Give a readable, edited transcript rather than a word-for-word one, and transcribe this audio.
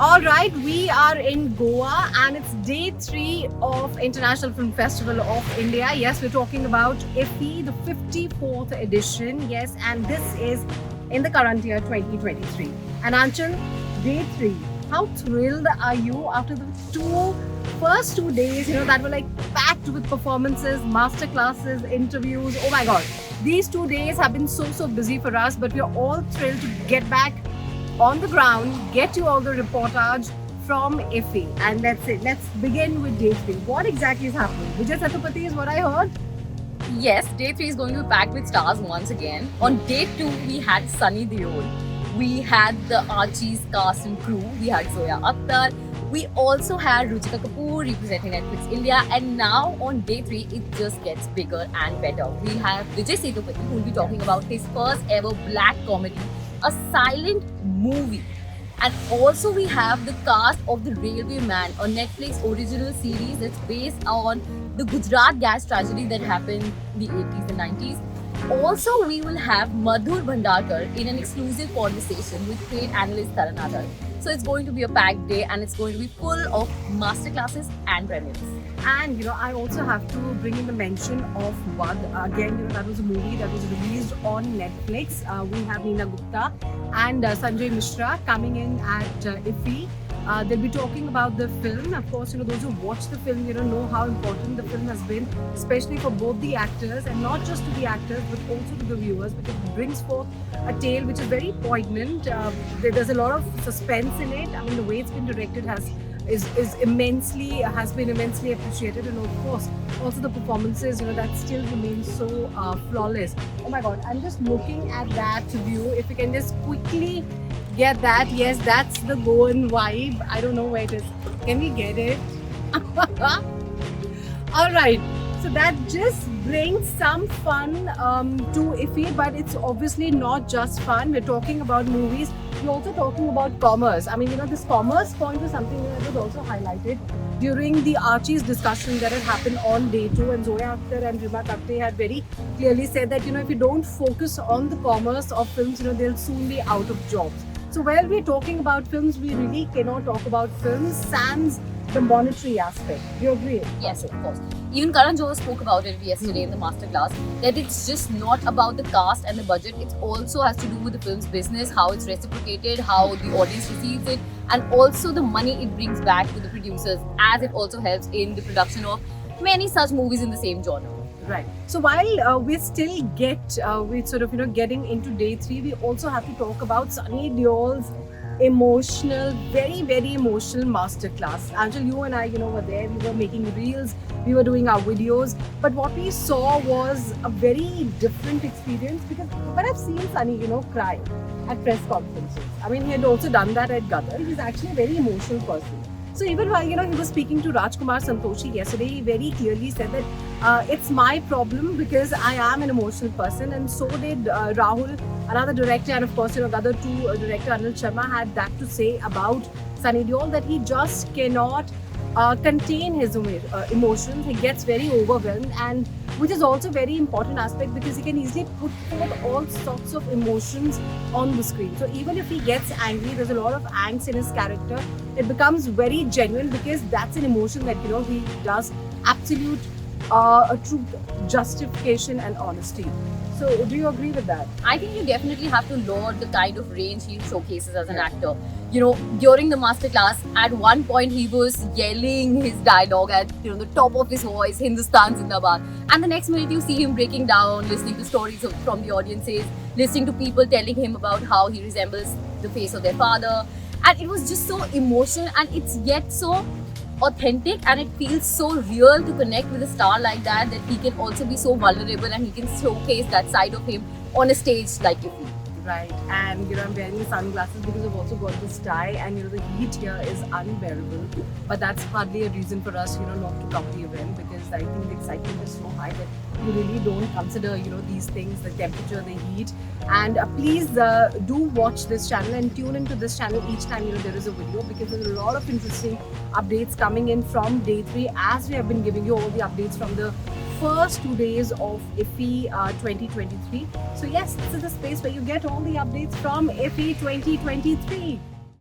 All right, we are in Goa and it's day 3 of International Film Festival of India. Yes, we're talking about IFFI, the 54th edition. Yes, and this is in the current year 2023. And Anchal, day 3. How thrilled are you after the first 2 days, that were like packed with performances, masterclasses, interviews. Oh my God. These 2 days have been so busy for us, but we're all thrilled to get back on the ground, get you all the reportage from IFFI. And that's it. Let's begin with day 3. What exactly is happening? Vijay Sethupathi is what I heard. Yes, day 3 is going to be packed with stars once again. On day 2, we had Sunny Deol. We had the Archie's cast and crew. We had Zoya Akhtar. We also had Ruchika Kapoor representing Netflix India. And now on day 3, it just gets bigger and better. We have Vijay Sethupathi, who will be talking about his first ever black comedy, a silent movie. And also we have the cast of The Railway Man, a Netflix original series that's based on the Gujarat gas tragedy that happened in the 80s and 90s. Also, we will have Madhur Bhandarkar in an exclusive conversation with trade analyst Taranadar. So it's going to be a packed day and it's going to be full of masterclasses and premieres. And I also have to bring in the mention of Vadh. Again, that was a movie that was released on Netflix. We have Neena Gupta and Sanjay Mishra coming in at IFFI. They'll be talking about the film. Of course, those who watch the film, know how important the film has been, especially for both the actors and not just to the actors, but also to the viewers, because it brings forth a tale which is very poignant. There's a lot of suspense in it. I mean, the way it's been directed has been immensely appreciated, and of course also the performances that still remain so flawless. Oh my God, I'm just looking at that view. If we can just quickly get that. Yes, that's the Goan vibe. I don't know where it is. Can we get it? All right, so that just brings some fun to IFFI, but it's obviously not just fun. We're talking about movies. We're also talking about commerce. I mean, this commerce point was something that was also highlighted during the Archie's discussion that had happened on day 2, and Zoya Akhtar and Rima Kapte had very clearly said that if you don't focus on the commerce of films, they'll soon be out of jobs. So while we're talking about films, we really cannot talk about films sans the monetary aspect. Do you agree? Yes, of course. Even Karan Johar spoke about it yesterday in the Masterclass, that it's just not about the cast and the budget. It also has to do with the film's business, how it's reciprocated, how the audience receives it, and also the money it brings back to the producers, as it also helps in the production of many such movies in the same genre. Right. So while we still getting into day 3, we also have to talk about Sunny Deol's emotional, very emotional masterclass. Angel, you and I, were there. We were making reels. We were doing our videos. But what we saw was a very different experience, because when I've seen Sunny, cry at press conferences. I mean, he had also done that at Gadar. He's actually a very emotional person. So even while, he was speaking to Rajkumar Santoshi yesterday, he very clearly said that it's my problem because I am an emotional person, and so did Rahul, another director, and of course, the other two director Anil Sharma had that to say about Sunny Deol, that he just cannot contain his emotions. He gets very overwhelmed, and which is also a very important aspect, because he can easily put forth all sorts of emotions on the screen. So even if he gets angry, there's a lot of angst in his character. It becomes very genuine, because that's an emotion that he does absolute a true justification and honesty. So do you agree with that? I think you definitely have to laud the kind of range he showcases as an actor. During the masterclass, at one point he was yelling his dialogue at the top of his voice, Hindustan Zindabad, and the next minute you see him breaking down, listening to stories from the audiences, listening to people telling him about how he resembles the face of their father, and it was just so emotional, and it's yet so authentic, and it feels so real to connect with a star like that he can also be so vulnerable, and he can showcase that side of him on a stage like IFFI. Right, and I'm wearing the sunglasses because I've also got this tie, and the heat here is unbearable. But that's hardly a reason for us, not to come to the event, because I think the excitement is so high that you really don't consider, these things, the temperature, the heat. And please do watch this channel and tune into this channel each time there is a video, because there's a lot of interesting updates coming in from day 3, as we have been giving you all the updates from the first 2 days of IFFI 2023. So yes, this is the space where you get all the updates from IFFI 2023.